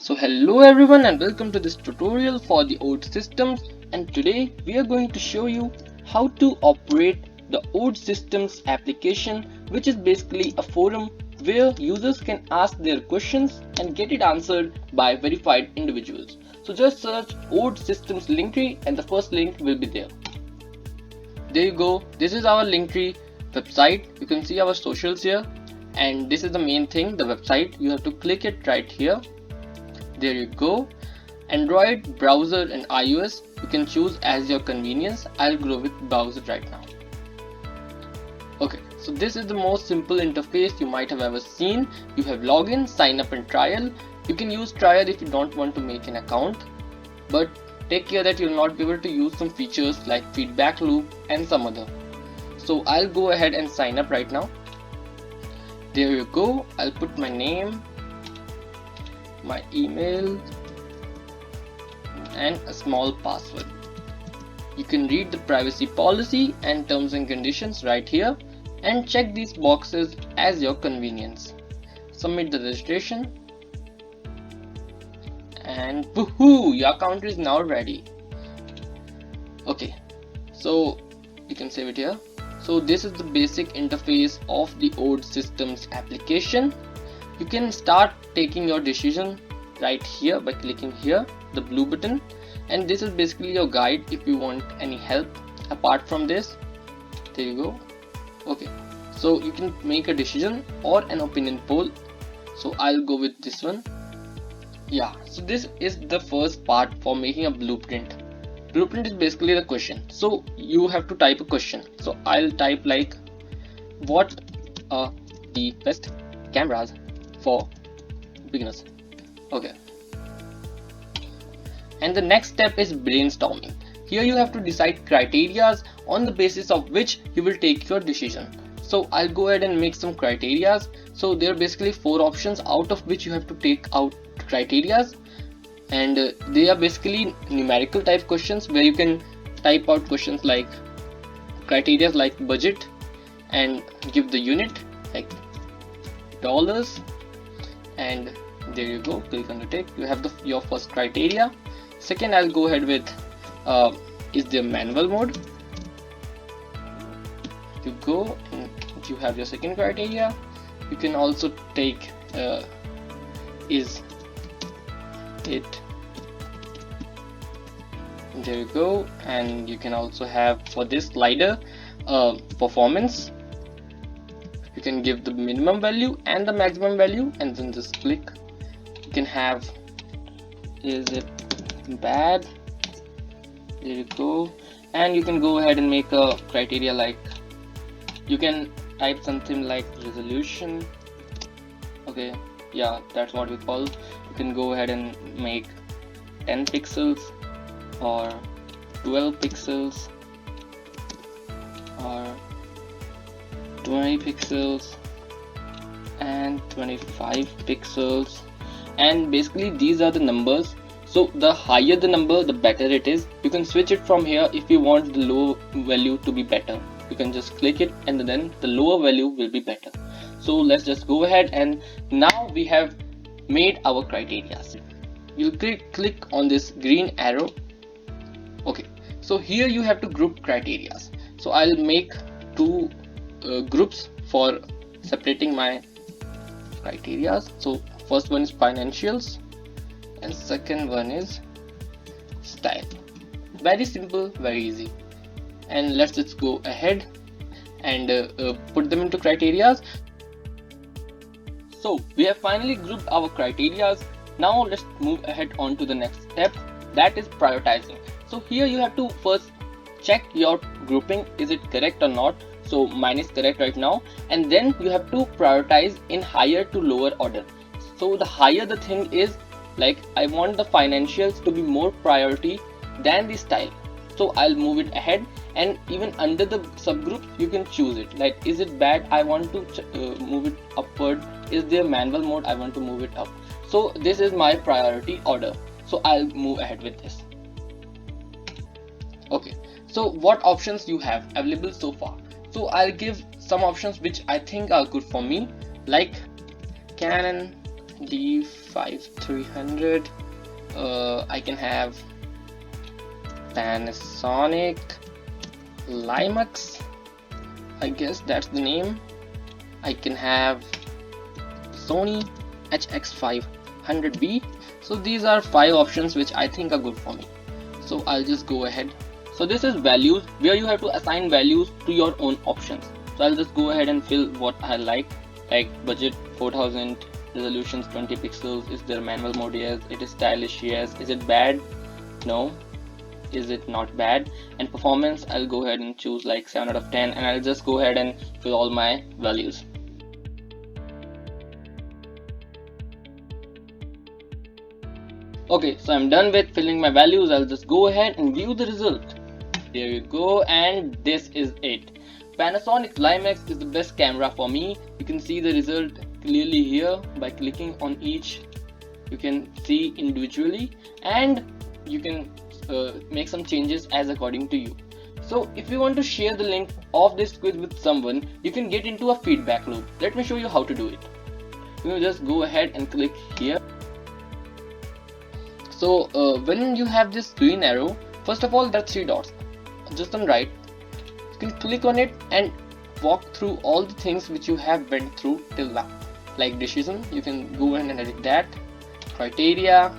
So hello everyone and welcome to this tutorial for the ODE systems, and today we are going to show you how to operate the ODE systems application, which is basically a forum where users can ask their questions and get it answered by verified individuals. So just search ODE systems linktree and the first link will be there. There you go. This is our linktree website. You can see our socials here, and this is the main thing, the website. You have to click it right here. There you go. Android, browser and iOS, you can choose as your convenience. I'll go with browser right now. Okay, so this is the most simple interface you might have ever seen. You have login, sign up and trial. You can use trial if you don't want to make an account, but take care that you'll not be able to use some features like feedback loop and some other. So I'll go ahead and sign up right now. There you go. I'll put my name, my email and a small password. You can read the privacy policy and terms and conditions right here and check these boxes as your convenience. Submit the registration and woohoo, your account is now ready. Okay, so you can save it here. So this is the basic interface of the ODE systems application. You can start taking your decision right here by clicking here, the blue button, and this is basically your guide if you want any help apart from this. There you go. Okay, so you can make a decision or an opinion poll. So I'll go with this one. Yeah, so this is the first part for making a blueprint. Blueprint is basically the question. So you have to type a question. So I'll type like, what are the best cameras for beginners? Okay, and the next step is brainstorming. Here you have to decide criterias on the basis of which you will take your decision. So I'll go ahead and make some criterias. So there are basically 4 options out of which you have to take out criterias, and they are basically numerical type questions where you can type out questions like criterias like budget and give the unit like dollars, and there you go, click on the tick. You have your first criteria. Second, I'll go ahead with is there manual mode. You go and you have your second criteria. You can also take is it, there you go, and you can also have for this slider performance. You can give the minimum value and the maximum value and then just click. You can have is it bad, there you go, and you can go ahead and make a criteria like, you can type something like resolution. Okay, yeah, that's what we call. You can go ahead and make 10 pixels or 12 pixels or 20 pixels and 25 pixels, and basically these are the numbers. So the higher the number, the better it is. You can switch it from here if you want the low value to be better. You can just click it and then the lower value will be better. So let's just go ahead, and now we have made our criteria. You click on this green arrow. Okay, so here you have to group criteria. So I'll make 2 groups for separating my criteria. So first one is financials and second one is style. Very simple, very easy. And let's just go ahead and put them into criteria. So we have finally grouped our criteria. Now let's move ahead on to the next step, that is prioritizing. So here you have to first check your grouping, is it correct or not. So mine is correct right now, and then you have to prioritize in higher to lower order. So the higher the thing is, like I want the financials to be more priority than the style, so I'll move it ahead, and even under the subgroup you can choose it, like is it bad, I want to move it upward, is there manual mode, I want to move it up. So this is my priority order, so I'll move ahead with this. Okay, so what options you have available so far? So I'll give some options which I think are good for me, like Canon, D5300. I can have Panasonic Limax, I guess that's the name. I can have Sony HX500B. So these are 5 options which I think are good for me. So I'll just go ahead. So this is values, where you have to assign values to your own options. So I'll just go ahead and fill what I like budget 4000, resolutions 20 pixels, is there manual mode? Yes. It is stylish? Yes. Is it bad? No. Is it not bad? And performance, I'll go ahead and choose like 7 out of 10, and I'll just go ahead and fill all my values. Okay, so I'm done with filling my values. I'll just go ahead and view the result. There you go, and this is it. Panasonic Limax is the best camera for me. You can see the result clearly here by clicking on each. You can see individually, and you can make some changes as according to you. So if you want to share the link of this quiz with someone, you can get into a feedback loop. Let me show you how to do it. You just go ahead and click here. So when you have this green arrow, first of all there are 3 dots just on right. You can click on it and walk through all the things which you have went through till now. Like decision, you can go ahead and edit that. Criteria,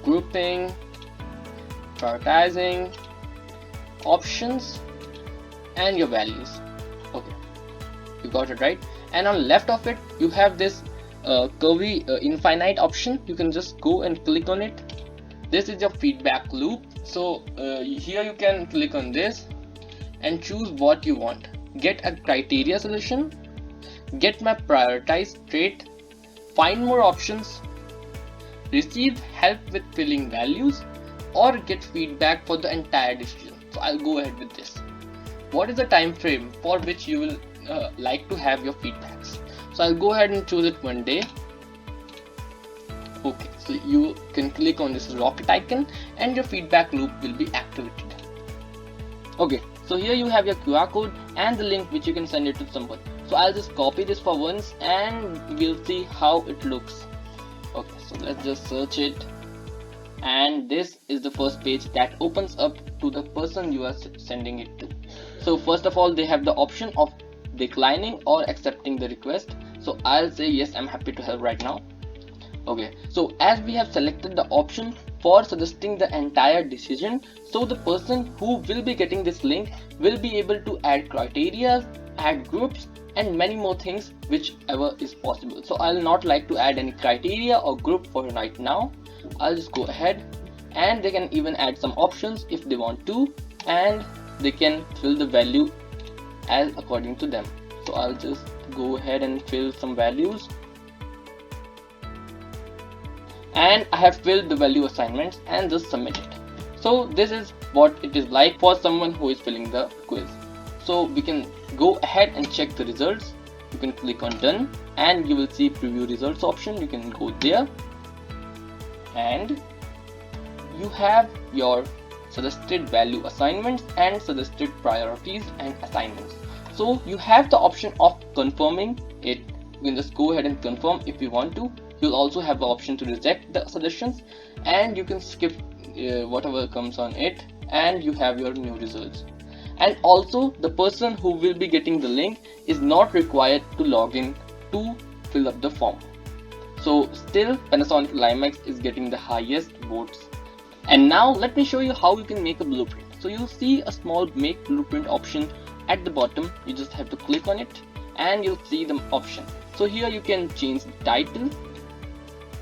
grouping, prioritizing, options, and your values. Okay, you got it right. And on left of it you have this curvy infinite option. You can just go and click on it. This is your feedback loop. So here you can click on this and choose what you want. Get a criteria solution, get my prioritized trait, find more options, receive help with filling values, or get feedback for the entire decision. So I'll go ahead with this. What is the time frame for which you will like to have your feedbacks? So I'll go ahead and choose it 1 day. Okay, so you can click on this rocket icon and your feedback loop will be activated. Okay, so here you have your QR code and the link which you can send it to someone. So I'll just copy this for once and we'll see how it looks. Okay, so let's just search it, and this is the first page that opens up to the person you are sending it to. So first of all, they have the option of declining or accepting the request. So I'll say yes, I'm happy to help right now. Okay, so as we have selected the option for suggesting the entire decision, so the person who will be getting this link will be able to add criteria, add groups, and many more things whichever is possible. So I'll not like to add any criteria or group for right now. I'll just go ahead, and they can even add some options if they want to, and they can fill the value as according to them. So I'll just go ahead and fill some values, and I have filled the value assignments and just submit it. So this is what it is like for someone who is filling the quiz. So we can go ahead and check the results. You can click on done and you will see preview results option. You can go there and you have your suggested value assignments and suggested priorities and assignments. So you have the option of confirming it. You can just go ahead and confirm if you want to. You'll also have the option to reject the suggestions, and you can skip whatever comes on it, and you have your new results. And also the person who will be getting the link is not required to log in to fill up the form. So still Panasonic Limax is getting the highest votes. And now let me show you how you can make a blueprint. So you'll see a small make blueprint option at the bottom. You just have to click on it and you'll see the option. So here you can change the title.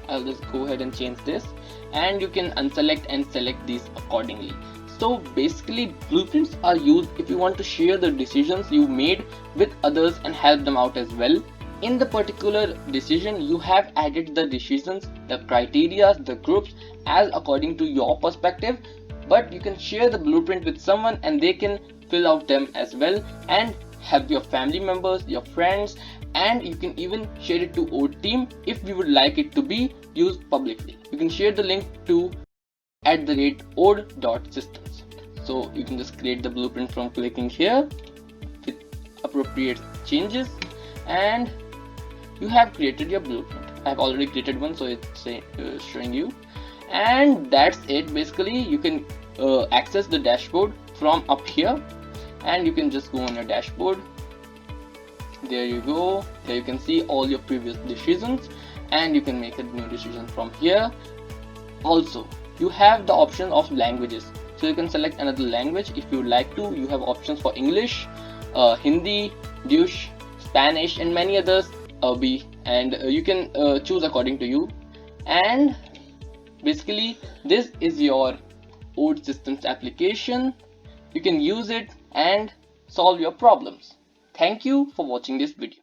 I'll just go ahead and change this, and you can unselect and select these accordingly. So basically blueprints are used if you want to share the decisions you made with others and help them out as well. In the particular decision you have added the decisions, the criteria, the groups as according to your perspective, but you can share the blueprint with someone and they can fill out them as well and help your family members, your friends, and you can even share it to ODE team if you would like it to be used publicly. You can share the link to @ODE.systems. So you can just create the blueprint from clicking here with appropriate changes, and you have created your blueprint. I've already created one, so it's showing you. And that's it. Basically you can access the dashboard from up here, and you can just go on your dashboard. There you go. Here you can see all your previous decisions, and you can make a new decision from here. Also, you have the option of languages, so you can select another language if you would like to. You have options for English, Hindi, Dutch, Spanish, and many others, and you can choose according to you. And basically this is your ODE systems application. You can use it and solve your problems. Thank you for watching this video.